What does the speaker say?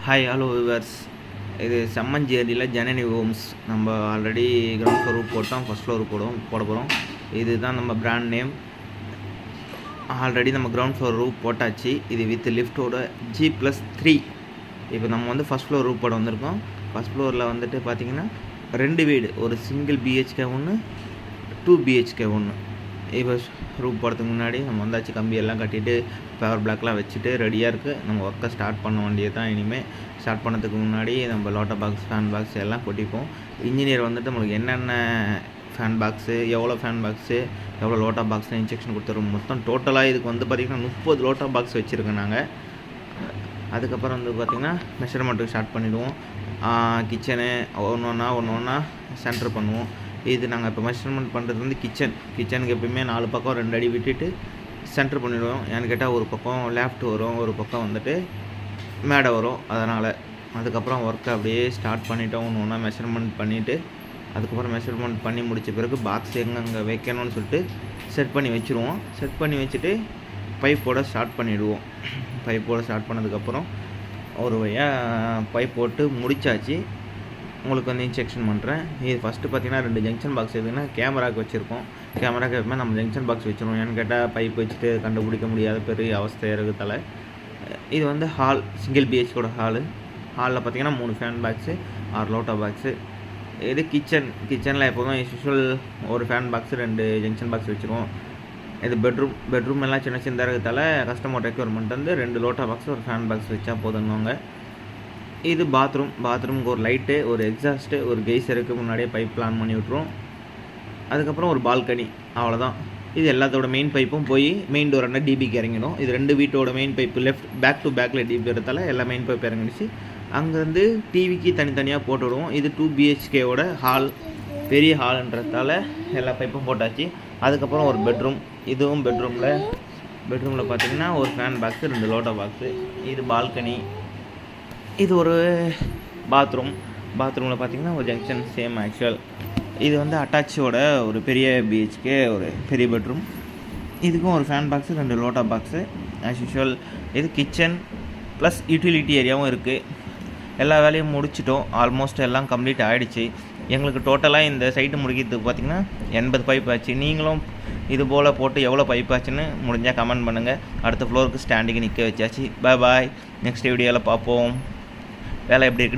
Hi hello viewers. இது செம்மஞ்சேரியில் Janani Holmes. நம்ம already ground floor Roop போட்டோம், ஃபஸ்ட் ஃப்ளோர் போட போகிறோம். இதுதான் நம்ம பிராண்ட் நேம். ஆல்ரெடி நம்ம கிரவுண்ட் ஃப்ளோர் ரூப் போட்டாச்சு. இது வித் லிஃப்ட்டோட G+3. இப்போ நம்ம வந்து ஃபஸ்ட் ஃப்ளோர் ரூப் போட வந்திருக்கோம். ஃபஸ்ட் ஃப்ளோரில் வந்துட்டு பார்த்திங்கன்னா 2 வீடு, ஒரு சிங்கிள் BHK ஒன்று, 2 BHK ஒன்று. இப்போ ரூப் போடுறதுக்கு முன்னாடி நம்ம வந்தாச்சு. கம்பி எல்லாம் கட்டிட்டு பவர் பிளாக்லாம் வச்சுட்டு ரெடியாக இருக்குது. நம்ம ஒர்க்கை ஸ்டார்ட் பண்ண வேண்டியது தான். இனிமேல் ஸ்டார்ட் பண்ணதுக்கு முன்னாடி நம்ம லோட்டா பாக்ஸ், ஃபேன் பாக்ஸ் எல்லாம் கொட்டிப்போம். இன்ஜினியர் வந்துட்டு நம்மளுக்கு என்னென்ன ஃபேன் பாக்ஸு, எவ்வளோ ஃபேன் பாக்ஸு, எவ்வளோ லோட்டா பாக்ஸில் இன்ஸ்ட்ரக்ஷன் கொடுத்துருவோம். மொத்தம் டோட்டலாக இதுக்கு வந்து பார்த்திங்கன்னா 30 லோட்டா பாக்ஸ் வச்சுருக்கோம் நாங்கள். அதுக்கப்புறம் வந்து பார்த்திங்கன்னா மெஷர்மெண்ட்டுக்கு ஸ்டார்ட் பண்ணிவிடுவோம். கிச்சனு ஒன்று ஒன்றா சென்டர் பண்ணுவோம். இது நாங்கள் இப்போ மெஷர்மெண்ட் பண்ணுறது வந்து கிச்சனுக்கு எப்பயுமே 4 பக்கம் 2 அடி விட்டுட்டு சென்டர் பண்ணிவிடுவோம். ஏன்னு கேட்டால் ஒரு பக்கம் லெஃப்ட் வரும், ஒரு பக்கம் வந்துட்டு மேடை வரும். அதனால் அதுக்கப்புறம் ஒர்க்கை அப்படியே ஸ்டார்ட் பண்ணிவிட்டோம். ஒன்று ஒன்றா மெஷர்மெண்ட் பண்ணிவிட்டு அதுக்கப்புறம் மெஷர்மெண்ட் பண்ணி முடித்த பிறகு பாக்ஸ் எங்கெங்கே வைக்கணும்னு சொல்லிட்டு செட் பண்ணி வச்சுருவோம். செட் பண்ணி வச்சுட்டு பைப்போட ஸ்டார்ட் பண்ணிவிடுவோம். பைப்போட ஸ்டார்ட் பண்ணதுக்கப்புறம் ஒரு வழியாக பைப் போட்டு முடித்தாச்சு. உங்களுக்கு வந்து இன்ஸ்ட்ரக்ஷன் பண்ணுறேன். இது ஃபஸ்ட்டு பார்த்திங்கன்னா 2 ஜங்ஷன் பாக்ஸ் எதுன்னா கேமராவுக்கு வச்சுருக்கோம். கேமராவுக்கு எப்பவுமே நம்ம ஜங்ஷன் பாக்ஸ் வச்சுருவோம். ஏன்னு கேட்டால் பைப் வச்சுட்டு கண்டுபிடிக்க முடியாத பெரிய அவஸ்தை இருக்கிறதால. இது வந்து ஹால், சிங்கிள் BHKோட ஹாலில் பார்த்திங்கன்னா 3 ஃபேன் பாக்ஸு, 6 லோட்டா பாக்ஸு. இது கிச்சனில் எப்போதும் யூஸ்வல் ஒரு ஃபேன் பாக்ஸு, 2 ஜங்ஷன் பாக்ஸ் வச்சுருவோம். இது பெட்ரூம் எல்லாம் சின்னதாக இருக்கிறதால கஸ்டமர் ரெக்யர்மெண்ட் வந்து 2 லோட்டா பாக்ஸ், ஒரு ஃபேன் பாக்ஸ் வச்சா போதுன்னுவாங்க. இது பாத்ரூமுக்கு ஒரு லைட்டு, ஒரு எக்ஸாஸ்ட்டு, ஒரு கெய்சருக்கு முன்னாடியே பைப் பிளான் பண்ணி விட்ருவோம். அதுக்கப்புறம் ஒரு பால்கனி, அவ்வளோதான். இது எல்லாத்தோட மெயின் பைப்பும் போய் மெயின் டோர் டிபிக்கு இறங்கிடும். இது 2 வீட்டோட main pipe left back to பேக்கில் டிபி இருக்கிறதால எல்லா மெயின் பைப் இறங்கிடுச்சு. அங்கேருந்து டிவிக்கு தனித்தனியாக போட்டு விடுவோம். இது 2 BHKவோட ஹால், பெரிய ஹால்ன்றதால எல்லா பைப்பும் போட்டாச்சு. அதுக்கப்புறம் ஒரு பெட்ரூம். இதுவும் பெட்ரூமில் பார்த்திங்கன்னா ஒரு ஃபேன் பாக்ஸு, 2 லோட்டா பாக்ஸு. இது பால்கனி. இது ஒரு பாத்ரூமில் பார்த்திங்கன்னா ஒரு ஜங்ஷன் சேம் ஆக்சுவல். இது வந்து அட்டாச்சோட ஒரு பெரிய BHK, ஒரு பெரிய பெட்ரூம். இதுக்கும் ஒரு fan box, 2 lota box as usual. இது கிச்சன் ப்ளஸ் யூட்டிலிட்டி ஏரியாவும் இருக்குது. எல்லா வேலையும் முடிச்சிட்டோம். ஆல்மோஸ்ட் எல்லாம் கம்ப்ளீட் ஆகிடுச்சு. எங்களுக்கு டோட்டலாக இந்த சைட்டு முடிக்கிறதுக்கு பார்த்திங்கன்னா 80 பைப் ஆச்சு. நீங்களும் இது போல் போட்டு எவ்வளோ பைப் ஆச்சுன்னு முடிஞ்சால் கமெண்ட் பண்ணுங்கள். அடுத்த ஃப்ளோருக்கு ஸ்டாண்டிங்கு நிற்க வச்சாச்சு. பாய். நெக்ஸ்ட் வீடியோவில் பார்ப்போம். வேலை எப்படி இருக்குன்னு